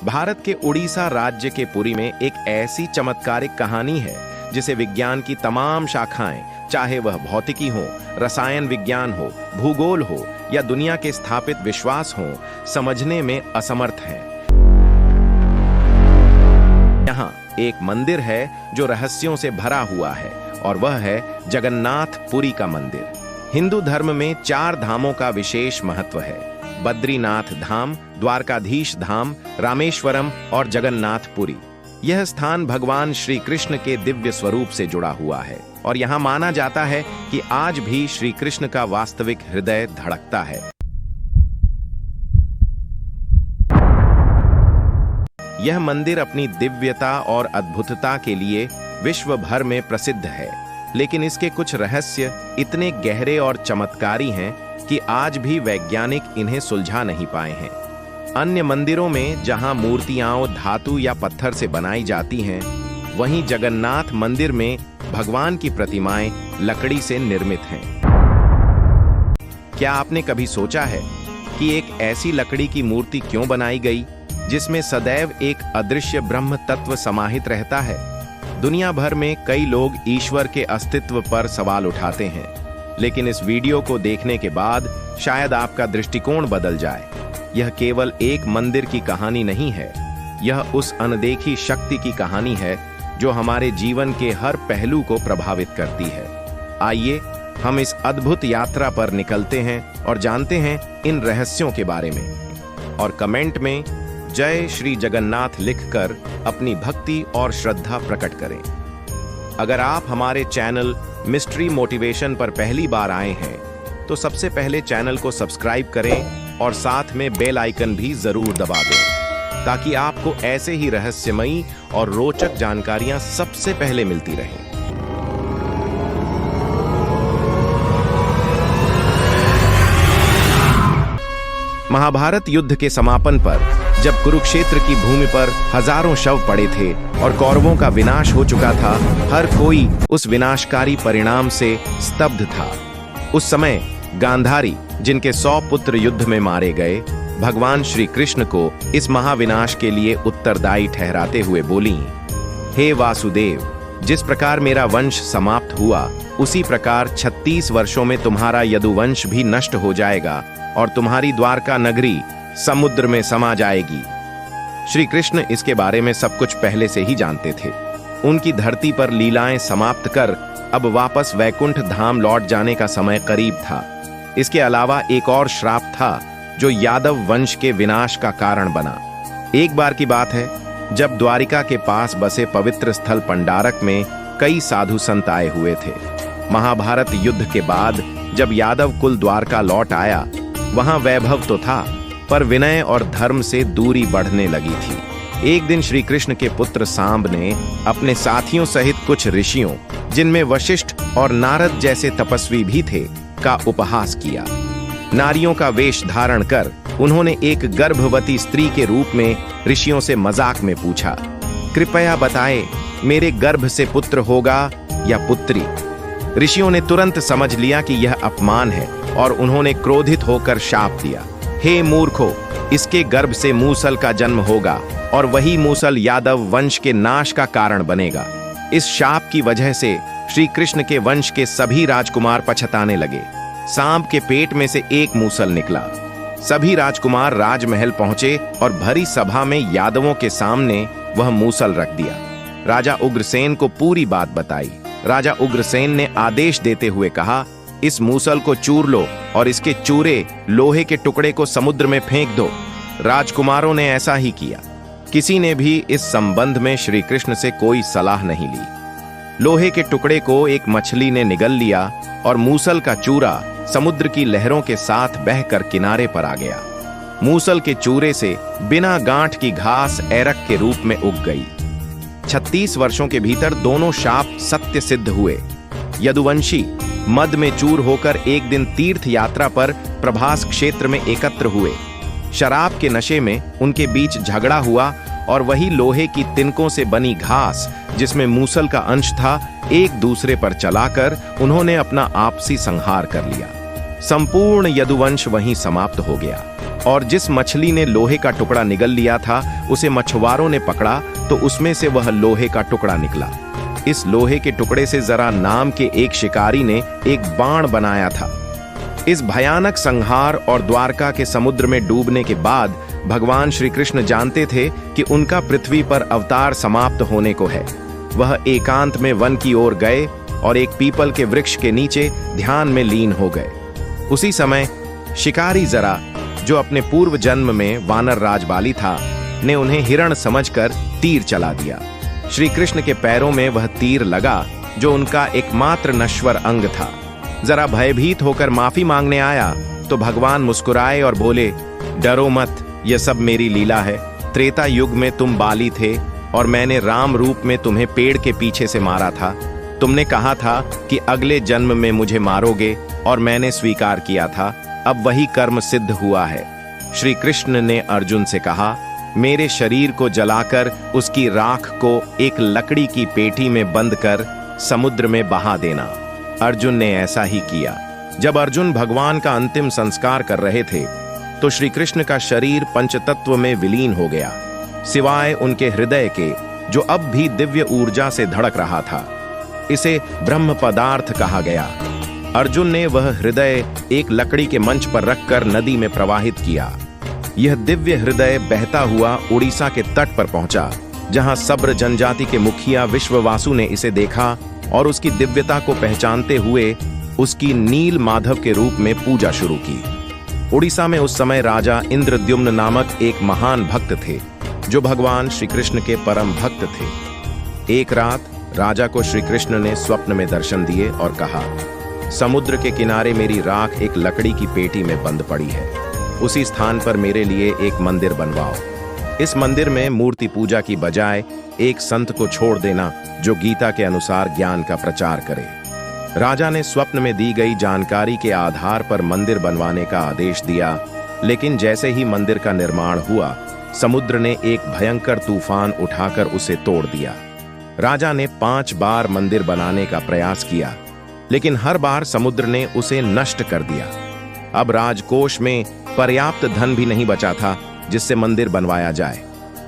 भारत के उड़ीसा राज्य के पुरी में एक ऐसी चमत्कारिक कहानी है जिसे विज्ञान की तमाम शाखाएं, चाहे वह भौतिकी हो, रसायन विज्ञान हो, भूगोल हो या दुनिया के स्थापित विश्वास हो, समझने में असमर्थ हैं। यहाँ एक मंदिर है जो रहस्यों से भरा हुआ है और वह है जगन्नाथ पुरी का मंदिर। हिंदू धर्म में 4 धामों का विशेष महत्व है: बद्रीनाथ धाम, द्वारकाधीश धाम, रामेश्वरम और जगन्नाथपुरी। यह स्थान भगवान श्री कृष्ण के दिव्य स्वरूप से जुड़ा हुआ है और यहाँ माना जाता है कि आज भी श्री कृष्ण का वास्तविक हृदय धड़कता है। यह मंदिर अपनी दिव्यता और अद्भुतता के लिए विश्व भर में प्रसिद्ध है, लेकिन इसके कुछ रहस्य इतने गहरे और चमत्कारी हैं कि आज भी वैज्ञानिक इन्हें सुलझा नहीं पाए हैं। अन्य मंदिरों में जहां मूर्तियां धातु या पत्थर से बनाई जाती हैं, वहीं जगन्नाथ मंदिर में भगवान की प्रतिमाएं लकड़ी से निर्मित हैं। क्या आपने कभी सोचा है कि एक ऐसी लकड़ी की मूर्ति क्यों बनाई गई जिसमें सदैव एक अदृश्य ब्रह्म तत्व समाहित रहता है? दुनिया भर में कई लोग ईश्वर के अस्तित्व पर सवाल उठाते हैं, लेकिन इस वीडियो को देखने के बाद शायद आपका दृष्टिकोण बदल जाए। यह केवल एक मंदिर की कहानी नहीं है, यह उस अनदेखी शक्ति की कहानी है जो हमारे जीवन के हर पहलू को प्रभावित करती है। आइए हम इस अद्भुत यात्रा पर निकलते हैं और जानते हैं इन रहस्यों के बारे में। और कमेंट में जय श्री जगन्नाथ लिखकर अपनी भक्ति और श्रद्धा प्रकट करें। अगर आप हमारे चैनल मिस्ट्री मोटिवेशन पर पहली बार आए हैं तो सबसे पहले चैनल को सब्सक्राइब करें और साथ में बेल आइकन भी जरूर दबा दें ताकि आपको ऐसे ही रहस्यमयी और रोचक जानकारियां सबसे पहले मिलती रहें। महाभारत युद्ध के समापन पर जब कुरुक्षेत्र की भूमि पर हजारों शव पड़े थे और कौरवों का विनाश हो चुका था, हर कोई उस विनाशकारी परिणाम से स्तब्ध था। उस समय गांधारी, जिनके 100 पुत्र युद्ध में मारे गए, भगवान श्री कृष्ण को इस महाविनाश के लिए उत्तरदायी ठहराते हुए बोली, हे वासुदेव, जिस प्रकार मेरा वंश समाप्त हुआ उसी प्रकार 36 वर्षों में तुम्हारा यदुवंश भी नष्ट हो जाएगा और तुम्हारी द्वारका नगरी समुद्र में समा जाएगी। श्री कृष्ण इसके बारे में सब कुछ पहले से ही जानते थे। उनकी धरती पर लीलाएं समाप्त कर अब वापस वैकुंठ धाम लौट जाने का समय करीब था। इसके अलावा एक और श्राप था जो यादव वंश के विनाश का कारण बना। एक बार की बात है जब द्वारिका के पास बसे पवित्र स्थल पंडारक में कई साधु संत आए हुए थे। महाभारत युद्ध के बाद जब यादव कुल द्वारका लौट आया, वहां वैभव तो था पर विनय और धर्म से दूरी बढ़ने लगी थी। एक दिन श्री कृष्ण के पुत्र सांब ने अपने साथियों सहित कुछ ऋषियों, जिनमें वशिष्ठ और नारद जैसे तपस्वी भी थे, का उपहास किया। नारियों का वेश धारण कर उन्होंने एक गर्भवती स्त्री के रूप में ऋषियों से मजाक में पूछा, कृपया बताएं, मेरे गर्भ से पुत्र होगा या पुत्री? ऋषियों ने तुरंत समझ लिया कि यह अपमान है और उन्होंने क्रोधित होकर शाप दिया, हे मूर्खों, इसके गर्भ से मूसल का जन्म होगा और वही मूसल यादव वंश के नाश का कारण बनेगा। इस शाप की वजह से श्री कृष्ण के वंश के सभी राजकुमार पछताने लगे। सांप के पेट में से एक मूसल निकला। सभी राजकुमार राजमहल पहुंचे और भरी सभा में यादवों के सामने वह मूसल रख दिया। राजा उग्रसेन को पूरी बात बताई। राजा उग्रसेन ने आदेश देते हुए कहा, इस मूसल को चूर लो और इसके चूरे लोहे के टुकड़े को समुद्र में फेंक दो। राजकुमारों ने ऐसा ही किया। किसी ने भी इस संबंध में श्री कृष्ण से कोई सलाह नहीं ली। लोहे के टुकड़े को एक मछली ने निगल लिया और मूसल का चूरा समुद्र की लहरों के साथ बहकर किनारे पर आ गया। मूसल के चूरे से बिना गांठ की घास ऐरक के रूप में उग गई। 36 वर्षों के भीतर दोनों शाप सत्य सिद्ध हुए। यदुवंशी मद में चूर होकर एक दिन तीर्थ यात्रा पर प्रभास क्षेत्र में एकत्र हुए। शराब के नशे में उनके बीच झगड़ा हुआ और वही लोहे की तिनकों से बनी घास, जिसमें मूसल का अंश था, एक दूसरे पर चलाकर उन्होंने अपना आपसी संहार कर लिया। संपूर्ण यदुवंश वहीं समाप्त हो गया। और जिस मछली ने लोहे का टुकड़ा निगल लिया था उसे मछुआरों ने पकड़ा तो उसमें से वह लोहे का टुकड़ा निकला। इस लोहे के टुकड़े से जरा नाम के एक शिकारी ने एक बाण बनाया था। इस भयानक संहार और द्वारका के समुद्र में डूबने के बाद भगवान श्री कृष्ण जानते थे कि उनका पृथ्वी पर अवतार समाप्त होने को है। वह एकांत में वन की ओर गए और एक पीपल के वृक्ष के नीचे ध्यान में लीन हो गए। उसी समय शिकारी जरा, जो अपने पूर्व जन्म में वानर राजबाली था, ने उन्हें हिरण समझकर तीर चला दिया। श्री कृष्ण के पैरों में वह तीर लगा जो उनका एकमात्र नश्वर अंग था। जरा भयभीत होकर माफी मांगने आया तो भगवान मुस्कुराए और बोले, डरो मत, यह सब मेरी लीला है। त्रेता युग में तुम बाली थे और मैंने राम रूप में तुम्हें पेड़ के पीछे से मारा था। तुमने कहा था कि अगले जन्म में मुझे मारोगे और मैंने स्वीकार किया था। अब वही कर्म सिद्ध हुआ है। श्री कृष्ण ने अर्जुन से कहा, मेरे शरीर को जलाकर उसकी राख को एक लकड़ी की पेटी में बंद कर समुद्र में बहा देना। अर्जुन ने ऐसा ही किया। जब अर्जुन भगवान का अंतिम संस्कार कर रहे थे तो श्री कृष्ण का शरीर पंचतत्व में विलीन हो गया, सिवाय उनके हृदय के, जो अब भी दिव्य ऊर्जा से धड़क रहा था। इसे ब्रह्म पदार्थ कहा गया। अर्जुन ने वह हृदय एक लकड़ी के मंच पर रखकर नदी में प्रवाहित किया। यह दिव्य हृदय बहता हुआ उड़ीसा के तट पर पहुंचा, जहां सब्र जनजाति के मुखिया विश्ववासु ने इसे देखा और उसकी दिव्यता को पहचानते हुए उसकी नील माधव के रूप में पूजा शुरू की। उड़ीसा में उस समय राजा इंद्रद्युम्न नामक एक महान भक्त थे, जो भगवान श्री कृष्ण के परम भक्त थे। एक रात राजा को श्री कृष्ण ने स्वप्न में दर्शन दिए और कहा, समुद्र के किनारे मेरी राख एक लकड़ी की पेटी में बंद पड़ी है। उसी स्थान पर मेरे लिए एक मंदिर बनवाओ। इस मंदिर में मूर्ति पूजा की बजाय एक संत को छोड़ देना, जो गीता के अनुसार ज्ञान का प्रचार करे। राजा ने स्वप्न में दी गई जानकारी के आधार पर मंदिर बनवाने का आदेश दिया, लेकिन जैसे ही मंदिर का निर्माण हुआ, समुद्र ने एक भयंकर तूफान उठाकर उसे तोड़ दिया। राजा ने 5 बार मंदिर बनाने का प्रयास किया, लेकिन हर बार समुद्र ने उसे नष्ट कर दिया। अब राजकोष में पर्याप्त धन भी नहीं बचा था जिससे मंदिर बनवाया जाए।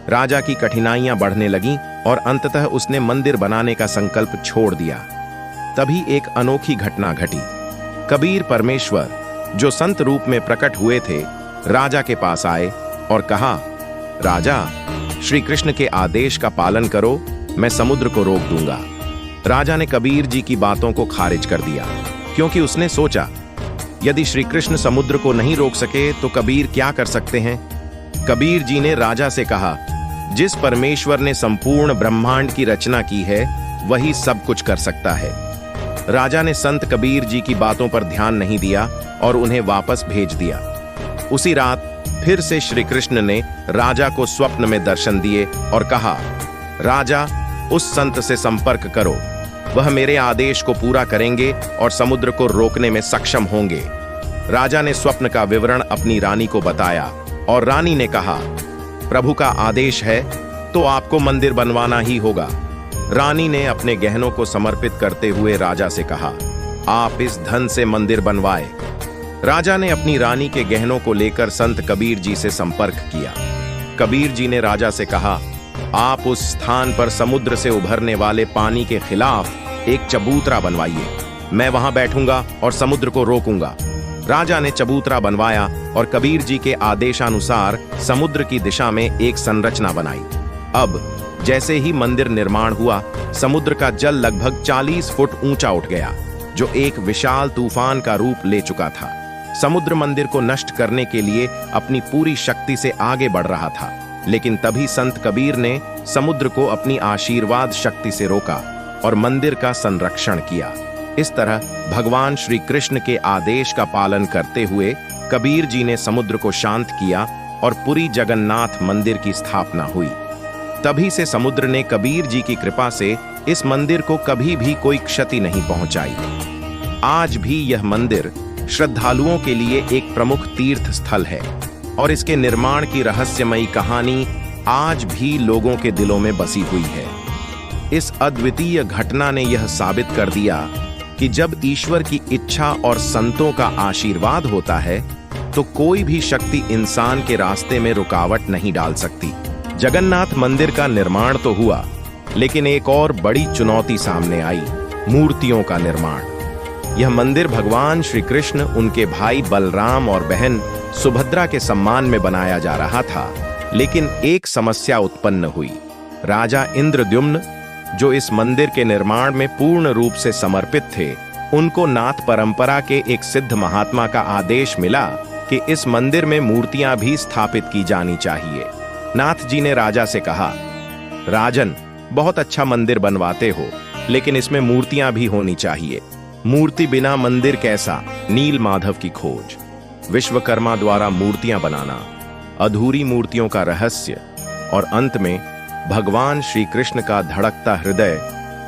राजा की कठिनाइयां बढ़ने लगीं और अंततः उसने मंदिर बनाने का संकल्प छोड़ दिया। तभी एक अनोखी घटना घटी। कबीर परमेश्वर, जो संत रूप में प्रकट हुए थे, राजा के पास आए और कहा, राजा, श्री कृष्ण के आदेश का पालन करो, मैं समुद्र को रोक दूंगा। राजा ने कबीर जी की बातों को खारिज कर दिया, क्योंकि उसने सोचा, यदि श्री कृष्ण समुद्र को नहीं रोक सके तो कबीर क्या कर सकते हैं। कबीर जी ने राजा से कहा, जिस परमेश्वर ने संपूर्ण ब्रह्मांड की रचना की है, वही सब कुछ कर सकता है। राजा ने संत कबीर जी की बातों पर ध्यान नहीं दिया और उन्हें वापस भेज दिया। उसी रात फिर से श्री कृष्ण ने राजा को स्वप्न में दर्शन दिए और कहा, राजा, उस संत से संपर्क करो, वह मेरे आदेश को पूरा करेंगे और समुद्र को रोकने में सक्षम होंगे। राजा ने स्वप्न का विवरण अपनी रानी को बताया और रानी ने कहा, प्रभु का आदेश है तो आपको मंदिर बनवाना ही होगा। रानी ने अपने गहनों को समर्पित करते हुए राजा से कहा, आप इस धन से मंदिर बनवाए। राजा ने अपनी रानी के गहनों को लेकर संत कबीर जी से संपर्क किया। कबीर जी ने राजा से कहा, आप उस स्थान पर समुद्र से उभरने वाले पानी के खिलाफ एक चबूतरा बनवाइए। मैं वहां बैठूंगा और समुद्र को रोकूंगा। राजा ने चबूतरा बनवाया और कबीर जी के आदेशानुसार समुद्र की दिशा में एक संरचना बनाई। अब जैसे ही मंदिर निर्माण हुआ, समुद्र का जल लगभग 40 फुट ऊंचा उठ गया, जो एक विशाल तूफान का रूप ले चुका था। समुद्र मंदिर को नष्ट करने के लिए अपनी पूरी शक्ति से आगे बढ़ रहा था, लेकिन तभी संत कबीर ने समुद्र को अपनी आशीर्वाद शक्ति से रोका और मंदिर का संरक्षण किया। इस तरह भगवान श्री कृष्ण के आदेश का पालन करते हुए कबीर जी ने समुद्र को शांत किया और पुरी जगन्नाथ मंदिर की स्थापना हुई। तभी से समुद्र ने कबीर जी की कृपा से इस मंदिर को कभी भी कोई क्षति नहीं पहुंचाई। आज भी यह मंदिर श्रद्धालुओं के लिए एक प्रमुख तीर्थ स्थल है और इसके निर्माण की रहस्यमयी कहानी आज भी लोगों के दिलों में बसी हुई है। इस अद्वितीय घटना ने यह साबित कर दिया कि जब ईश्वर की इच्छा और संतों का आशीर्वाद होता है तो कोई भी शक्ति इंसान के रास्ते में रुकावट नहीं डाल सकती। जगन्नाथ मंदिर का निर्माण तो हुआ, लेकिन एक और बड़ी चुनौती सामने आई, मूर्तियों का निर्माण। यह मंदिर भगवान श्री कृष्ण, उनके भाई बलराम और बहन सुभद्रा के सम्मान में बनाया जा रहा था, लेकिन एक समस्या उत्पन्न हुई। राजा इंद्रद्युम्न, जो इस मंदिर के निर्माण में पूर्ण रूप से समर्पित थे, उनको नाथ परंपरा के एक सिद्ध महात्मा का आदेश मिला कि इस मंदिर में मूर्तियां भी स्थापित की जानी चाहिए। नाथ जी ने राजा से कहा, राजन, बहुत अच्छा मंदिर बनवाते हो, लेकिन इसमें मूर्तियां भी होनी चाहिए। मूर्ति बिना मंदिर कैसा? नील माधव की खोज, विश्वकर्मा द्वारा मूर्तियां बनाना, अधूरी मूर्तियों का रहस्य और अंत में भगवान श्री कृष्ण का धड़कता हृदय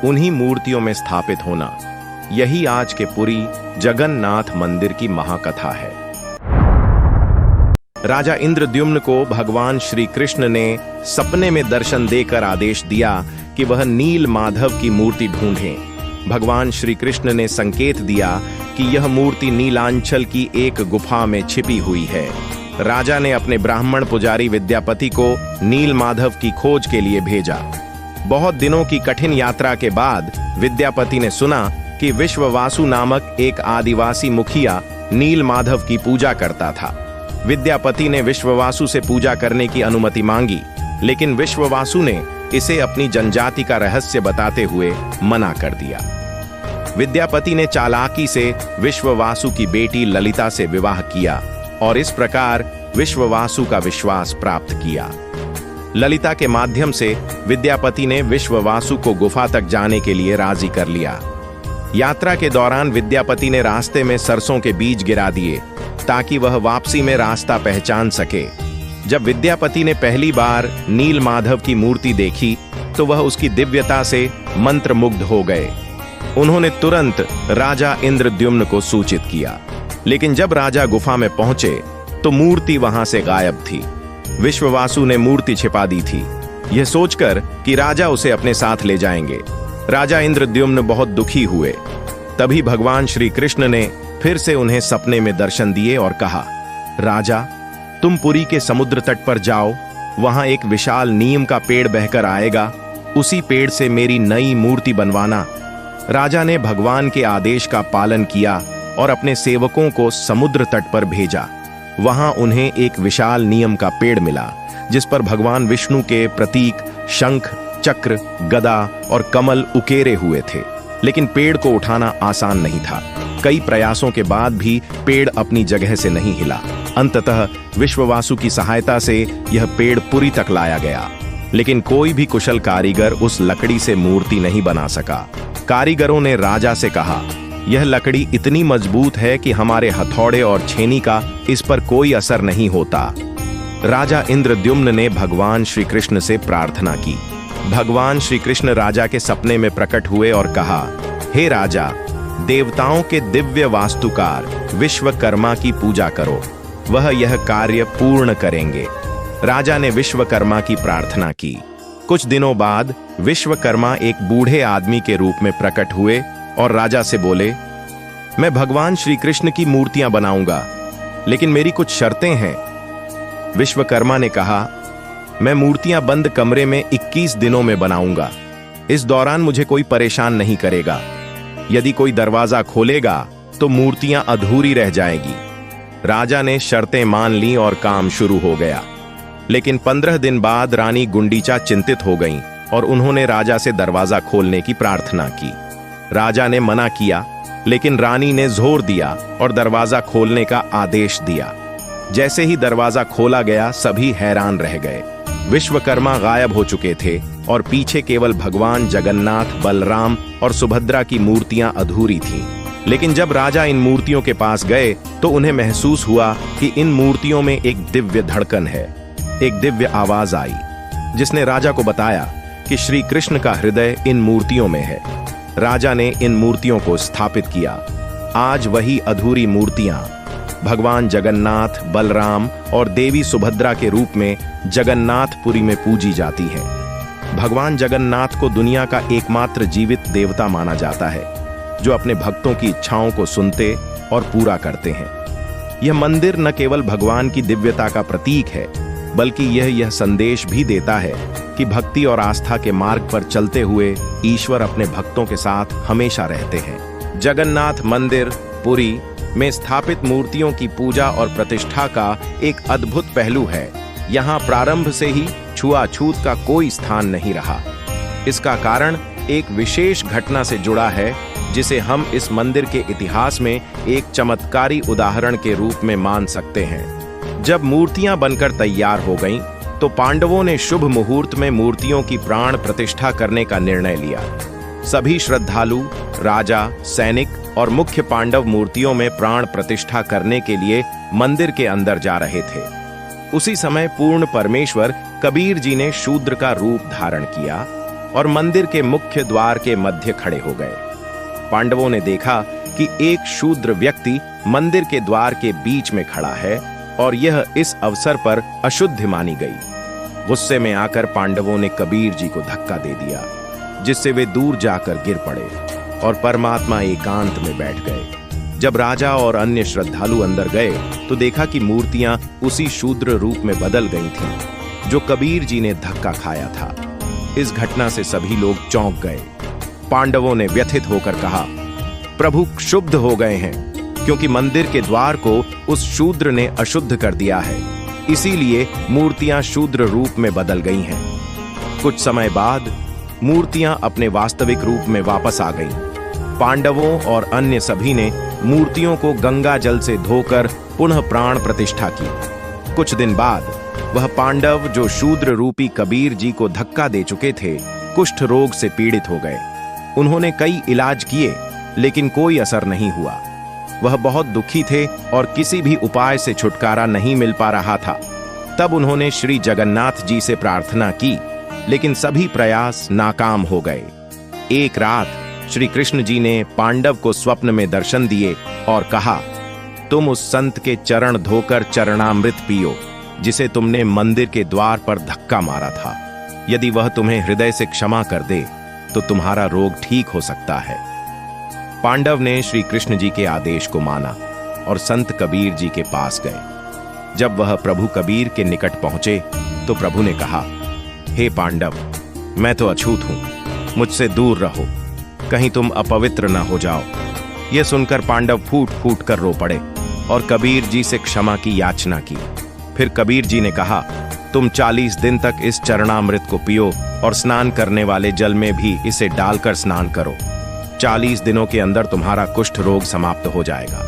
उन्हीं मूर्तियों में स्थापित होना, यही आज के पुरी जगन्नाथ मंदिर की महाकथा है। राजा इंद्रद्युम्न को भगवान श्री कृष्ण ने सपने में दर्शन देकर आदेश दिया कि वह नील माधव की मूर्ति ढूंढें। भगवान श्री कृष्ण ने संकेत दिया कि यह मूर्ति नीलांचल की एक गुफा में छिपी हुई है। राजा ने अपने ब्राह्मण पुजारी विद्यापति को नील माधव की खोज के लिए भेजा। बहुत दिनों की कठिन यात्रा के बाद विद्यापति ने सुना कि विश्ववासु नामक एक आदिवासी मुखिया नील माधव की पूजा करता था। विद्यापति ने विश्ववासु से पूजा करने की अनुमति मांगी, लेकिन विश्ववासु ने इसे अपनी जनजाति का रहस्य बताते हुए मना कर दिया। विद्यापति ने चालाकी से विश्ववासु की बेटी ललिता से विवाह किया और इस प्रकार विश्ववासु का विश्वास प्राप्त किया। ललिता के माध्यम से विद्यापति ने विश्ववासु को गुफा तक जाने के लिए राजी कर लिया। यात्रा के दौरान विद्यापति ने रास्ते में सरसों के बीज गिरा दिए ताकि वह वापसी में रास्ता पहचान सके। जब विद्यापति ने पहली बार नील माधव की मूर्ति देखी तो वह उसकी दिव्यता से मंत्रमुग्ध हो गए। उन्होंने तुरंत राजा इंद्रद्युम्न को सूचित किया, लेकिन जब राजा गुफा में पहुंचे तो मूर्ति वहां से गायब थी। विश्ववासु ने मूर्ति छिपा दी थी, यह सोचकर कि राजा उसे अपने साथ ले जाएंगे। राजा इंद्रद्युम्न बहुत दुखी हुए। तभी भगवान श्री कृष्ण ने फिर से उन्हें सपने में दर्शन दिए और कहा, राजा, तुम पुरी के समुद्र तट पर जाओ, वहां एक विशाल नीम का पेड़ बहकर आएगा, उसी पेड़ से मेरी नई मूर्ति बनवाना। राजा ने भगवान के आदेश का पालन किया और अपने सेवकों को समुद्र तट पर भेजा। वहां उन्हें एक विशाल नीम का पेड़ मिला, जिस पर भगवान विष्णु के प्रतीक शंख, चक्र, गदा और कमल उकेरे हुए थे, लेकिन पेड़ को उठाना आसान नहीं था। कई प्रयासों के बाद भी पेड़ अपनी जगह से नहीं हिला। अंततः विश्ववासु की सहायता से यह पेड़ पुरी तक लाया गया, लेकिन कोई भी कुशल कारीगर उस लकड़ी से मूर्ति नहीं बना सका। कारीगरों ने राजा से कहा, यह लकड़ी इतनी मजबूत है कि हमारे हथौड़े और छेनी का इस पर कोई असर नहीं होता। राजा इंद्रद्युम्न ने भगवान श्री कृष्ण से प्रार्थना की। भगवान श्री कृष्ण राजा के सपने में प्रकट हुए और कहा, हे राजा, देवताओं के दिव्य वास्तुकार विश्वकर्मा की पूजा करो, वह यह कार्य पूर्ण करेंगे। राजा ने विश्वकर्मा की प्रार्थना की। कुछ दिनों बाद विश्वकर्मा एक बूढ़े आदमी के रूप में प्रकट हुए और राजा से बोले, मैं भगवान श्री कृष्ण की मूर्तियां बनाऊंगा, लेकिन मेरी कुछ शर्तें हैं। विश्वकर्मा ने कहा, मैं मूर्तियां बंद कमरे में 21 दिनों में बनाऊंगा। इस दौरान मुझे कोई परेशान नहीं करेगा। यदि कोई दरवाजा खोलेगा तो मूर्तियां अधूरी रह जाएगी। राजा ने शर्तें मान ली और काम शुरू हो गया। लेकिन 15 दिन बाद रानी गुंडीचा चिंतित हो गईं और उन्होंने राजा से दरवाजा खोलने की प्रार्थना की। राजा ने मना किया, लेकिन रानी ने जोर दिया और दरवाजा खोलने का आदेश दिया। जैसे ही दरवाजा खोला गया, सभी हैरान रह गए। विश्वकर्मा गायब हो चुके थे और पीछे केवल भगवान जगन्नाथ, बलराम और सुभद्रा की मूर्तियां अधूरी थीं। लेकिन जब राजा इन मूर्तियों के पास गए तो उन्हें महसूस हुआ कि इन मूर्तियों में एक दिव्य धड़कन है। एक दिव्य आवाज आई जिसने राजा को बताया कि श्री कृष्ण का हृदय इन मूर्तियों में है। राजा ने इन मूर्तियों को स्थापित किया। आज वही अधूरी मूर्तियां भगवान जगन्नाथ, बलराम और देवी सुभद्रा के रूप में जगन्नाथपुरी में पूजी जाती हैं। भगवान जगन्नाथ को दुनिया का एकमात्र जीवित देवता माना जाता है, जो अपने भक्तों की इच्छाओं को सुनते और पूरा करते हैं। यह मंदिर न केवल भगवान की दिव्यता का प्रतीक है, बल्कि यह संदेश भी देता है कि भक्ति और आस्था के मार्ग पर चलते हुए ईश्वर अपने भक्तों के साथ हमेशा रहते हैं। जगन्नाथ मंदिर पुरी में स्थापित मूर्तियों की पूजा और प्रतिष्ठा का एक अद्भुत पहलू है। यहाँ प्रारंभ से ही छुआछूत का कोई स्थान नहीं रहा। इसका कारण एक विशेष घटना से जुड़ा है, जिसे हम इस मंदिर के इतिहास में एक चमत्कारी उदाहरण के रूप में मान सकते हैं। जब मूर्तियां बनकर तैयार हो गईं, तो पांडवों ने शुभ मुहूर्त में मूर्तियों की प्राण प्रतिष्ठा करने का निर्णय लिया। सभी श्रद्धालु, राजा, सैनिक और मुख्य पांडव मूर्तियों में प्राण प्रतिष्ठा करने के लिए मंदिर के अंदर जा रहे थे। उसी समय पूर्ण परमेश्वर कबीर जी ने शूद्र का रूप धारण किया और मंदिर के मुख्य द्वार के मध्य खड़े हो गए। पांडवों ने देखा कि एक शूद्र व्यक्ति मंदिर के द्वार के बीच में खड़ा है और यह इस अवसर पर अशुद्ध मानी गई। गुस्से में आकर पांडवों ने कबीर जी को धक्का दे दिया, जिससे वे दूर जाकर गिर पड़े और परमात्मा एकांत में बैठ गए। जब राजा और अन्य श्रद्धालु अंदर गए तो देखा कि मूर्तियां उसी शूद्र रूप में बदल गई थीं, जो कबीर जी ने धक्का खाया था। इस घटना से सभी लोग चौंक गए। पांडवों ने व्यथित होकर कहा, प्रभु क्षुब्ध हो गए हैं, क्योंकि मंदिर के द्वार को उस शूद्र ने अशुद्ध कर दिया है, इसीलिए मूर्तियां शूद्र रूप में बदल गई हैं। कुछ समय बाद मूर्तियां अपने वास्तविक रूप में वापस आ गईं। पांडवों और अन्य सभी ने मूर्तियों को गंगा जल से धोकर पुनः प्राण प्रतिष्ठा की। कुछ दिन बाद वह पांडव जो शूद्र रूपी कबीर जी को धक्का दे चुके थे, कुष्ठ रोग से पीड़ित हो गए। उन्होंने कई इलाज किए, लेकिन कोई असर नहीं हुआ। वह बहुत दुखी थे और किसी भी उपाय से छुटकारा नहीं मिल पा रहा था। तब उन्होंने श्री जगन्नाथ जी से प्रार्थना की, लेकिन सभी प्रयास नाकाम हो गए। एक रात श्री कृष्ण जी ने पांडव को स्वप्न में दर्शन दिए और कहा, तुम उस संत के चरण धोकर चरणामृत पियो, जिसे तुमने मंदिर के द्वार पर धक्का मारा था। यदि वह तुम्हें हृदय से क्षमा कर दे तो तुम्हारा रोग ठीक हो सकता है। पांडव ने श्री कृष्ण जी के आदेश को माना और संत कबीर जी के पास गए। जब वह प्रभु कबीर के निकट पहुंचे तो प्रभु ने कहा, हे पांडव, मैं तो अछूत हूं, मुझसे दूर रहो, कहीं तुम अपवित्र न हो जाओ। यह सुनकर पांडव फूट फूट कर रो पड़े और कबीर जी से क्षमा की याचना की। फिर कबीर जी ने कहा, तुम 40 दिन तक इस चरणामृत को पियो और स्नान करने वाले जल में भी इसे डालकर स्नान करो। 40 दिनों के अंदर तुम्हारा कुष्ठ रोग समाप्त हो जाएगा।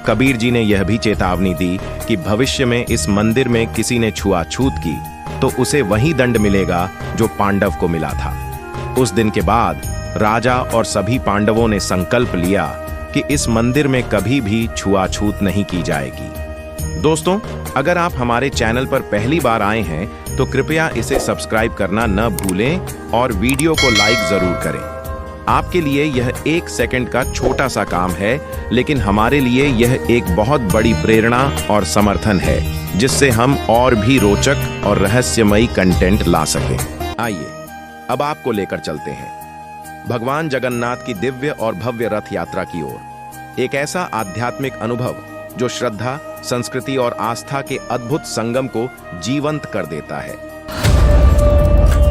कबीर जी ने यह भी चेतावनी दी कि भविष्य में इस मंदिर में किसी ने छुआछूत की तो उसे वही दंड मिलेगा जो पांडव को मिला था। उस दिन के बाद राजा और सभी पांडवों ने संकल्प लिया कि इस मंदिर में कभी भी छुआछूत नहीं की जाएगी। दोस्तों, अगर आप हमारे चैनल पर पहली बार आए हैं तो कृपया इसे सब्सक्राइब करना न भूलें और वीडियो को लाइक जरूर करें। आपके लिए यह 1 सेकंड का छोटा सा काम है, लेकिन हमारे लिए यह एक बहुत बड़ी प्रेरणा और समर्थन है, जिससे हम और भी रोचक और रहस्यमयी कंटेंट ला सकें। आइए अब आपको लेकर चलते हैं भगवान जगन्नाथ की दिव्य और भव्य रथ यात्रा की ओर। एक ऐसा आध्यात्मिक अनुभव जो श्रद्धा, संस्कृति और आस्था के अद्भुत संगम को जीवंत कर देता है।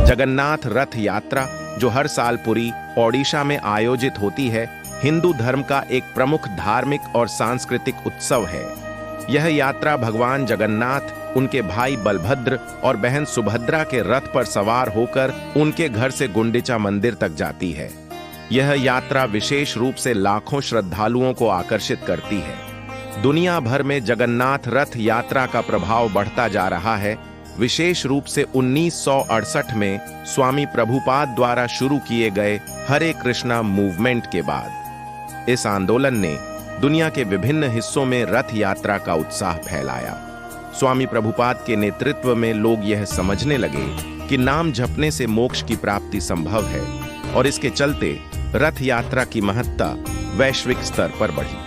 जगन्नाथ रथ यात्रा, जो हर साल पुरी, ओडिशा में आयोजित होती है, हिंदू धर्म का एक प्रमुख धार्मिक और सांस्कृतिक उत्सव है। यह यात्रा भगवान जगन्नाथ, उनके भाई बलभद्र और बहन सुभद्रा के रथ पर सवार होकर उनके घर से गुंडिचा मंदिर तक जाती है। यह यात्रा विशेष रूप से लाखों श्रद्धालुओं को आकर्षित करती है। दुनिया भर में जगन्नाथ रथ यात्रा का प्रभाव बढ़ता जा रहा है, विशेष रूप से 1968 में स्वामी प्रभुपाद द्वारा शुरू किए गए हरे कृष्णा मूवमेंट के बाद। इस आंदोलन ने दुनिया के विभिन्न हिस्सों में रथ यात्रा का उत्साह फैलाया। स्वामी प्रभुपाद के नेतृत्व में लोग यह समझने लगे कि नाम जपने से मोक्ष की प्राप्ति संभव है, और इसके चलते रथ यात्रा की महत्ता वैश्विक स्तर पर बढ़ी।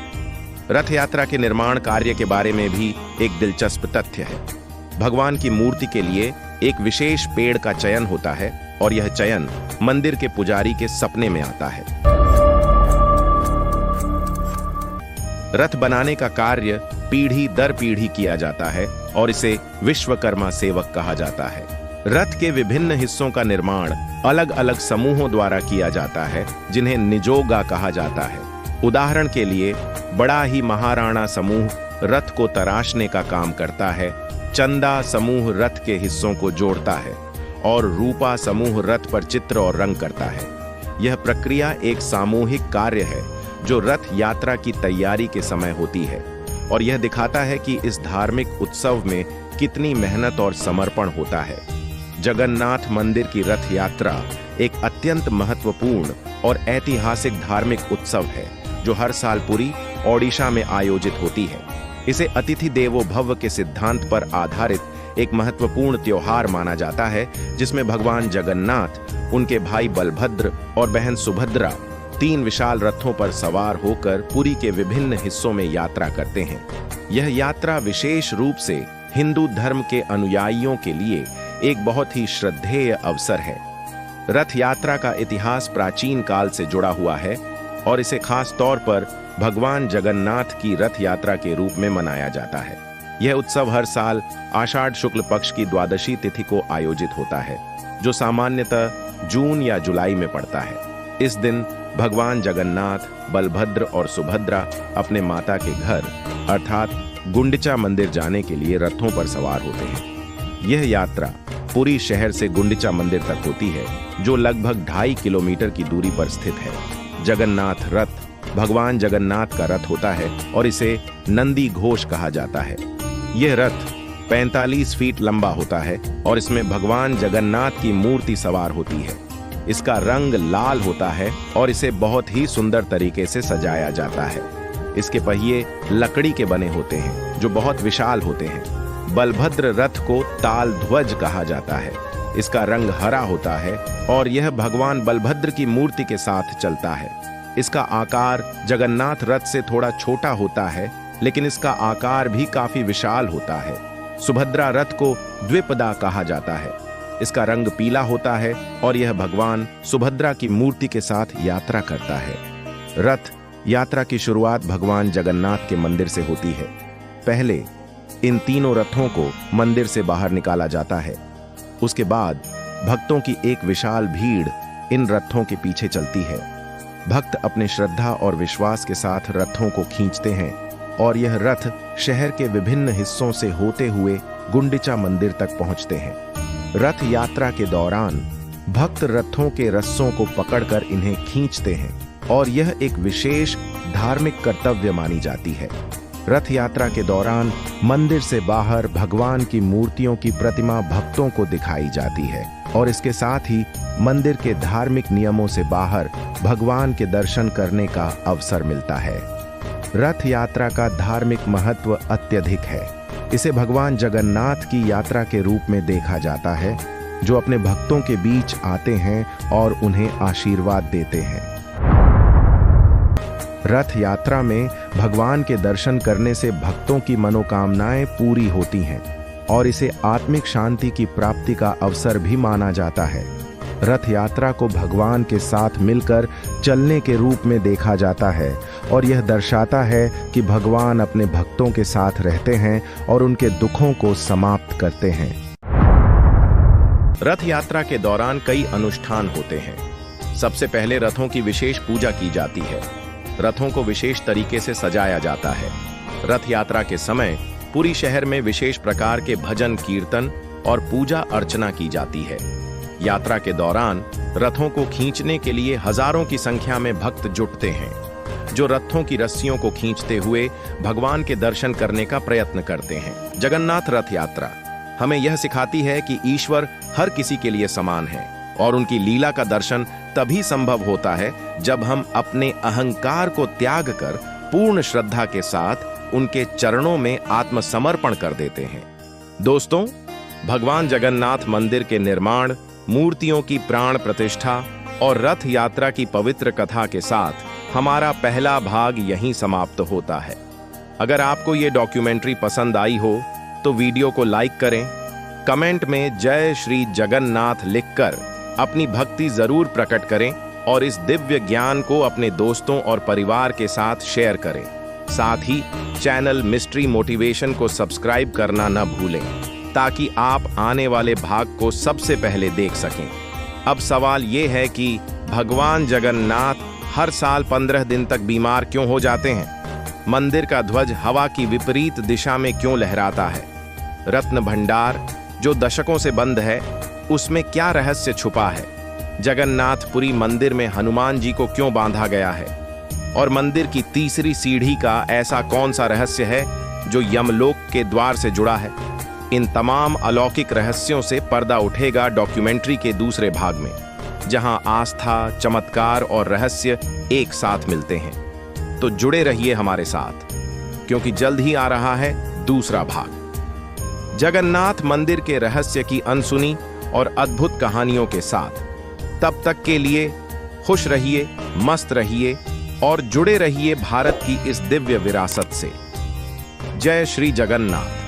रथ यात्रा के निर्माण कार्य के बारे में भी एक दिलचस्प तथ्य है। भगवान की मूर्ति के लिए एक विशेष पेड़ का चयन होता है और यह चयन मंदिर के पुजारी के सपने में आता है। रथ बनाने का कार्य पीढ़ी दर पीढ़ी किया जाता है और इसे विश्वकर्मा सेवक कहा जाता है। रथ के विभिन्न हिस्सों का निर्माण अलग अलग समूहों द्वारा किया जाता है, जिन्हें निजोगा कहा जाता है। उदाहरण के लिए बड़ा ही महाराणा समूह रथ को तराशने का काम करता है, चंदा समूह रथ के हिस्सों को जोड़ता है और रूपा समूह रथ पर चित्र और रंग करता है। यह प्रक्रिया एक सामूहिक कार्य है जो रथ यात्रा की तैयारी के समय होती है और यह दिखाता है कि इस धार्मिक उत्सव में कितनी मेहनत और समर्पण होता है। जगन्नाथ मंदिर की रथ यात्रा एक अत्यंत महत्वपूर्ण और ऐतिहासिक धार्मिक उत्सव है जो हर साल पुरी, ओडिशा में आयोजित होती है। इसे अतिथि देवो भव के सिद्धांत पर आधारित एक महत्वपूर्ण त्योहार माना जाता है, जिसमें भगवान जगन्नाथ, उनके भाई बलभद्र और बहन सुभद्रा 3 विशाल रथों पर सवार होकर पुरी के विभिन्न हिस्सों में यात्रा करते हैं। यह यात्रा विशेष रूप से हिंदू धर्म के अनुयायियों के लिए एक बहुत ही श्रद्धेय अवसर है। रथ यात्रा का इतिहास प्राचीन काल से जुड़ा हुआ है और इसे खास तौर पर भगवान जगन्नाथ की रथ यात्रा के रूप में मनाया जाता है। यह उत्सव हर साल आषाढ़ शुक्ल पक्ष की द्वादशी तिथि को आयोजित होता है, जो सामान्यतः जून या जुलाई में पड़ता है। इस दिन भगवान जगन्नाथ, बलभद्र और सुभद्रा अपने माता के घर अर्थात गुंडिचा मंदिर जाने के लिए रथों पर सवार होते हैं। यह यात्रा पुरी शहर से गुंडिचा मंदिर तक होती है, जो लगभग 2.5 किलोमीटर की दूरी पर स्थित है। जगन्नाथ रथ भगवान जगन्नाथ का रथ होता है और इसे नंदी घोष कहा जाता है। यह रथ 45 फीट लंबा होता है और इसमें भगवान जगन्नाथ की मूर्ति सवार होती है। इसका रंग लाल होता है और इसे बहुत ही सुंदर तरीके से सजाया जाता है। इसके पहिए लकड़ी के बने होते हैं जो बहुत विशाल होते हैं। बलभद्र रथ को ताल ध्वज कहा जाता है। इसका रंग हरा होता है और यह भगवान बलभद्र की मूर्ति के साथ चलता है। इसका आकार जगन्नाथ रथ से थोड़ा छोटा होता है, लेकिन इसका आकार भी काफी विशाल होता है। सुभद्रा रथ को द्विपदा कहा जाता है। इसका रंग पीला होता है और यह भगवान सुभद्रा की मूर्ति के साथ यात्रा करता है। रथ यात्रा की शुरुआत भगवान जगन्नाथ के मंदिर से होती है। पहले इन तीनों रथों को मंदिर से बाहर निकाला जाता है। उसके बाद भक्तों की एक विशाल भीड़ इन रथों के पीछे चलती है। भक्त अपने श्रद्धा और विश्वास के साथ रथों को खींचते हैं और यह रथ शहर के विभिन्न हिस्सों से होते हुए गुंडिचा मंदिर तक पहुंचते हैं। रथ यात्रा के दौरान भक्त रथों के रस्सों को पकड़कर इन्हें खींचते हैं और यह एक विशेष धार्मिक कर्तव्य मानी जाती है। रथ यात्रा के दौरान मंदिर से बाहर भगवान की मूर्तियों की प्रतिमा भक्तों को दिखाई जाती है और इसके साथ ही मंदिर के धार्मिक नियमों से बाहर भगवान के दर्शन करने का अवसर मिलता है। रथ यात्रा का धार्मिक महत्व अत्यधिक है। इसे भगवान जगन्नाथ की यात्रा के रूप में देखा जाता है, जो अपने भक्तों के बीच आते हैं और उन्हें आशीर्वाद देते हैं। रथ यात्रा में भगवान के दर्शन करने से भक्तों की मनोकामनाएं पूरी होती हैं और इसे आत्मिक शांति की प्राप्ति का अवसर भी माना जाता है। रथ यात्रा को भगवान के साथ मिलकर चलने के रूप में देखा जाता है और यह दर्शाता है कि भगवान अपने भक्तों के साथ रहते हैं और उनके दुखों को समाप्त करते हैं। रथ यात्रा के दौरान कई अनुष्ठान होते हैं। सबसे पहले रथों की विशेष पूजा की जाती है। रथों को विशेष तरीके से सजाया जाता है। रथ यात्रा के समय पूरी शहर में विशेष प्रकार के भजन, कीर्तन और पूजा अर्चना की जाती है। यात्रा के दौरान रथों को खींचने के लिए हजारों की संख्या में भक्त जुटते हैं, जो रथों की रस्सियों को खींचते हुए भगवान के दर्शन करने का प्रयत्न करते हैं। जगन्नाथ रथ यात्रा हमें यह सिखाती है कि ईश्वर हर किसी के लिए समान है और उनकी लीला का दर्शन तभी संभव होता है जब हम अपने अहंकार को त्याग कर पूर्ण श्रद्धा के साथ उनके चरणों में आत्मसमर्पण कर देते हैं। दोस्तों, भगवान जगन्नाथ मंदिर के निर्माण, मूर्तियों की प्राण प्रतिष्ठा और रथ यात्रा की पवित्र कथा के साथ हमारा पहला भाग यहीं समाप्त होता है। अगर आपको ये डॉक्यूमेंट्री पसंद आई हो तो वीडियो को लाइक करें, कमेंट में जय श्री जगन्नाथ लिखकर अपनी भक्ति जरूर प्रकट करें और इस दिव्य ज्ञान को अपने दोस्तों और परिवार के साथ शेयर करें। साथ ही चैनल मिस्ट्री मोटिवेशन को सब्सक्राइब करना न भूलें ताकि आप आने वाले भाग को सबसे पहले देख सकें। अब सवाल ये है कि भगवान जगन्नाथ हर साल 15 दिन तक बीमार क्यों हो जाते हैं? मंदिर का ध्वज हवा की विपरीत दिशा में क्यों लहराता है? रत्न भंडार जो दशकों से बंद है, उसमें क्या रहस्य छुपा है? जगन्नाथपुरी मंदिर में हनुमान जी को क्यों बांधा गया है? और मंदिर की तीसरी सीढ़ी का ऐसा कौन सा रहस्य है जो यमलोक के द्वार से जुड़ा है? इन तमाम अलौकिक रहस्यों से पर्दा उठेगा डॉक्यूमेंट्री के दूसरे भाग में, जहां आस्था, चमत्कार और रहस्य एक साथ मिलते हैं। तो जुड़े रहिए हमारे साथ, क्योंकि जल्द ही आ रहा है दूसरा भाग जगन्नाथ मंदिर के रहस्य की अनसुनी और अद्भुत कहानियों के साथ। तब तक के लिए खुश रहिए, मस्त रहिए और जुड़े रहिए भारत की इस दिव्य विरासत से। जय श्री जगन्नाथ।